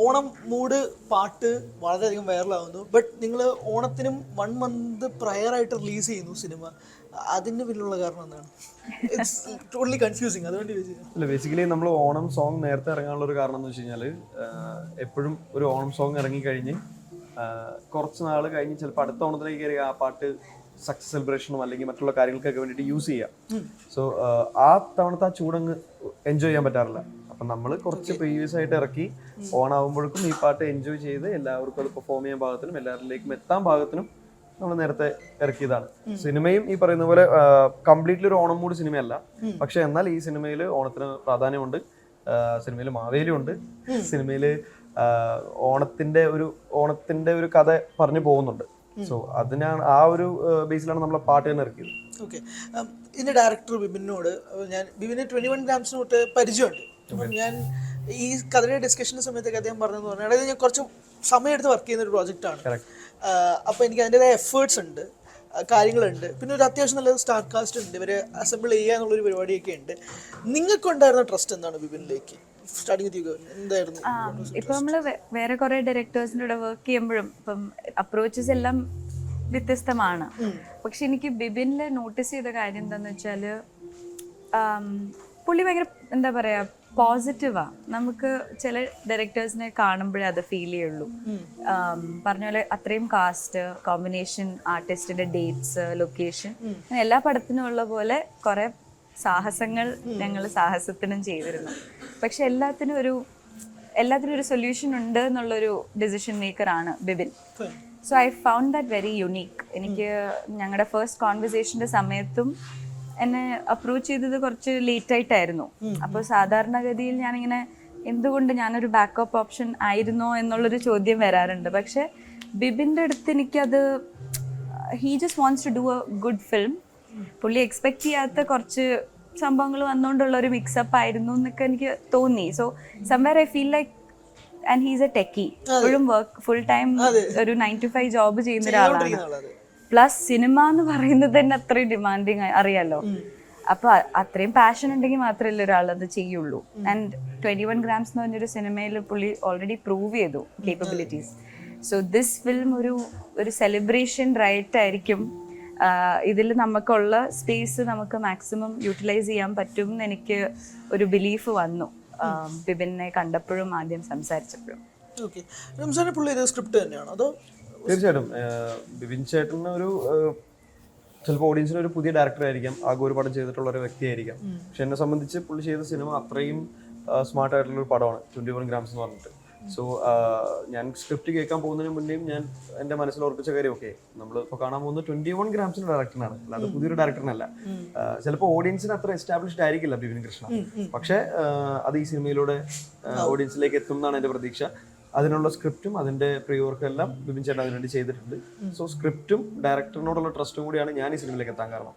Onam mood പാട്ട് വളരെയധികം വൈറലാകുന്നു. But നിങ്ങൾ ഓണത്തിനും 1 month പ്രയറായിട്ട് റിലീസ് ചെയ്യുന്നു സിനിമ. അതിന് പിന്നിലുള്ള കാരണം എന്താണ്? It's totally confusing. അതുകൊണ്ട് ചോദിച്ചത്. അല്ല, ബേസിക്കലി നമ്മൾ ഓണം സോങ് നേരത്തെ ഇറങ്ങാനുള്ള ഒരു കാരണം എന്ന് വെച്ച് കഴിഞ്ഞാൽ എപ്പോഴും ഒരു ഓണം സോങ് ഇറങ്ങിക്കഴിഞ്ഞ് കുറച്ച് നാൾ കഴിഞ്ഞ് ചിലപ്പോൾ അടുത്ത ഓണത്തിലേക്ക് കയറി ആ പാട്ട് സക്സസ് സെലിബ്രേഷനും അല്ലെങ്കിൽ മറ്റുള്ള കാര്യങ്ങൾക്കൊക്കെ വേണ്ടിയിട്ട് യൂസ് ചെയ്യാം. സോ ആ തവണത്തെ ആ ചൂടങ്ങ് എൻജോയ് ചെയ്യാൻ പറ്റാറില്ല. അപ്പം നമ്മൾ കുറച്ച് പ്രീവിയസ് ആയിട്ട് ഇറക്കി ഓണാകുമ്പോഴേക്കും ഈ പാട്ട് എൻജോയ് ചെയ്ത് എല്ലാവർക്കും അത് പെർഫോം ചെയ്യാൻ പാകത്തിനും എല്ലാവരിലേക്കും എത്താൻ പാകത്തിനും നമ്മൾ നേരത്തെ ഇറക്കിയതാണ്. സിനിമയും ഈ പറയുന്ന പോലെ കംപ്ലീറ്റ്ലി ഒരു ഓണം മൂഡ് സിനിമയല്ല. പക്ഷെ എന്നാൽ ഈ സിനിമയിൽ ഓണത്തിന് പ്രാധാന്യമുണ്ട്. സിനിമയിൽ മാവേലിയുണ്ട്. സിനിമയിൽ ഓണത്തിന്റെ ഒരു കഥ പറഞ്ഞു പോകുന്നുണ്ട്. സോ അതിനാണ് ആ ഒരു ബേസിലാണ് നമ്മൾ പാട്ട് തന്നെ ഇറക്കിയത്. ഓക്കെ. ഇതിന്റെ ഡയറക്ടർ ബിബിനോട് ബിബിന് 21 grams തൊട്ട് പരിചയമുണ്ട്. ഞാൻ ഈ കഥയുടെ ഡിസ്കഷൻ്റെ സമയത്തൊക്കെ അദ്ദേഹം പറഞ്ഞതെന്ന് പറഞ്ഞാൽ അതായത് ഞാൻ കുറച്ച് സമയമെടുത്ത് വർക്ക് ചെയ്യുന്ന ഒരു പ്രോജക്റ്റാണ്. അപ്പോൾ എനിക്ക് അതിൻ്റെതായ എഫേർട്സ് ഉണ്ട്, കാര്യങ്ങളുണ്ട്. പിന്നെ ഒരു അത്യാവശ്യം നല്ല സ്റ്റാർ കാസ്റ്റ് ഉണ്ട്, ഇവരെ അസംബിൾ ചെയ്യുക എന്നുള്ളൊരു പരിപാടിയൊക്കെ ഉണ്ട്. നിങ്ങൾക്കുണ്ടായിരുന്ന ട്രസ്റ്റ് എന്താണ് ബിബിനിലേക്ക്? എന്തായിരുന്നു? ഇപ്പൊ നമ്മള് വേറെ കുറെ ഡയറക്ടേഴ്സിൻ്റെ കൂടെ വർക്ക് ചെയ്യുമ്പോഴും ഇപ്പം അപ്രോച്ചസ് എല്ലാം വ്യത്യസ്തമാണ്. പക്ഷെ എനിക്ക് ബിബിനിൽ നോട്ടീസ് ചെയ്ത കാര്യം എന്താന്ന് വെച്ചാല് പുള്ളി ഭയങ്കര എന്താ പറയാ പോസിറ്റീവാ. നമുക്ക് ചില ഡയറക്ടേഴ്സിനെ കാണുമ്പോഴേ അത് ഫീൽ ചെയ്യുള്ളൂ. പറഞ്ഞ പോലെ അത്രയും കാസ്റ്റ് കോമ്പിനേഷൻ, ആർട്ടിസ്റ്റിന്റെ ഡേറ്റ്സ്, ലൊക്കേഷൻ, എല്ലാ പടത്തിനും ഉള്ള പോലെ കുറെ സാഹസങ്ങൾ ഞങ്ങൾ സാഹസത്തിനും ചെയ്തിരുന്നു. പക്ഷെ എല്ലാത്തിനും ഒരു സൊല്യൂഷൻ ഉണ്ട് എന്നുള്ളൊരു ഡിസിഷൻ മേക്കറാണ് Bibin. So I found that very unique. എനിക്ക് ഞങ്ങളുടെ ഫസ്റ്റ് കോൺവെർസേഷൻ്റെ സമയത്തും എന്നെ അപ്രോച്ച് ചെയ്തത് കുറച്ച് ലേറ്റ് ആയിട്ടായിരുന്നു. അപ്പോൾ സാധാരണഗതിയിൽ ഞാനിങ്ങനെ എന്തുകൊണ്ട് ഞാനൊരു ബാക്കപ്പ് ഓപ്ഷൻ ആയിരുന്നോ എന്നുള്ളൊരു ചോദ്യം വരാറുണ്ട്. പക്ഷെ ബിബിൻ്റെ അടുത്ത് എനിക്കത് he just wants to do a good film. പുള്ളി എക്സ്പെക്ട് ചെയ്യാത്ത കുറച്ച് സംഭവങ്ങൾ വന്നുകൊണ്ടുള്ള ഒരു മിക്സപ്പ് ആയിരുന്നു എന്നൊക്കെ എനിക്ക് തോന്നി. So somewhere I feel like and he's A techie. എപ്പോഴും വർക്ക് ഫുൾ ടൈം ഒരു 9 to 5 ജോബ് ചെയ്യുന്ന ഒരാളാണ്. പ്ലസ് സിനിമ എന്ന് പറയുന്നത് തന്നെ അത്രയും ഡിമാൻഡിങ് അറിയാലോ. അപ്പൊ അത്രയും പാഷൻ ഉണ്ടെങ്കിൽ മാത്രമല്ലേ ഒരാൾ അത് ചെയ്യുള്ളൂ. ആൻഡ് 21 grams എന്ന് പറഞ്ഞൊരു സിനിമയിൽ പുള്ളി ഓൾറെഡി പ്രൂവ് ചെയ്തു കേപ്പബിലിറ്റീസ്. സോ ദിസ് ഫിലിം ഒരു സെലിബ്രേഷൻ റൈറ്റ് ആയിരിക്കും. ഇതിൽ നമുക്കുള്ള സ്പേസ് നമുക്ക് മാക്സിമം യൂട്ടിലൈസ് ചെയ്യാൻ പറ്റും എന്ന് എനിക്ക് ഒരു ബിലീഫ് വന്നു ബിബിനെ കണ്ടപ്പോഴും ആദ്യം സംസാരിച്ചപ്പോഴും. സ്ക്രിപ്റ്റ് തന്നെയാണോ അതോ? തീർച്ചയായിട്ടും ബിബിൻ ചേട്ടന് ചിലപ്പോൾ ഓഡിയൻസിന് ഒരു പുതിയ ഡയറക്ടർ ആയിരിക്കാം, ആകെ ഒരു പടം ചെയ്തിട്ടുള്ള ഒരു വ്യക്തിയായിരിക്കാം. പക്ഷെ എന്നെ സംബന്ധിച്ച് പുള്ളി ചെയ്ത സിനിമ അത്രയും സ്മാർട്ട് ആയിട്ടുള്ള ഒരു പടമാണ് 21 grams എന്ന് പറഞ്ഞിട്ട്. സോ ഞാൻ സ്ക്രിപ്റ്റ് കേൾക്കാൻ പോകുന്നതിന് മുന്നേയും ഞാൻ എൻ്റെ മനസ്സിൽ ഓർപ്പിച്ച കാര്യം ഓക്കെ നമ്മൾ ഇപ്പോൾ കാണാൻ പോകുന്ന 21 grams ഡയറക്ടറിനാണ്, അല്ലാതെ പുതിയൊരു ഡയറക്ടറിനല്ല. ചിലപ്പോൾ ഓഡിയൻസിന് അത്ര എസ്റ്റാബ്ലിഷ്ഡ് ആയിരിക്കില്ല ബിബിൻ കൃഷ്ണ, പക്ഷെ അത് ഈ സിനിമയിലൂടെ ഓഡിയൻസിലേക്ക് എത്തും എന്നാണ് എൻ്റെ പ്രതീക്ഷ. അതിനുള്ള സ്ക്രിപ്റ്റും അതിന്റെ പ്രീ വർക്കും എല്ലാം ബിബിൻ ചേട്ടൻ അതിനുവേണ്ടി ചെയ്തിട്ടുണ്ട്. സോ സ്ക്രിപ്റ്റും ഡയറക്ടറിനോടുള്ള ട്രസ്റ്റും കൂടിയാണ് ഞാൻ ഈ സിനിമയിലേക്ക് എത്താൻ കാരണം.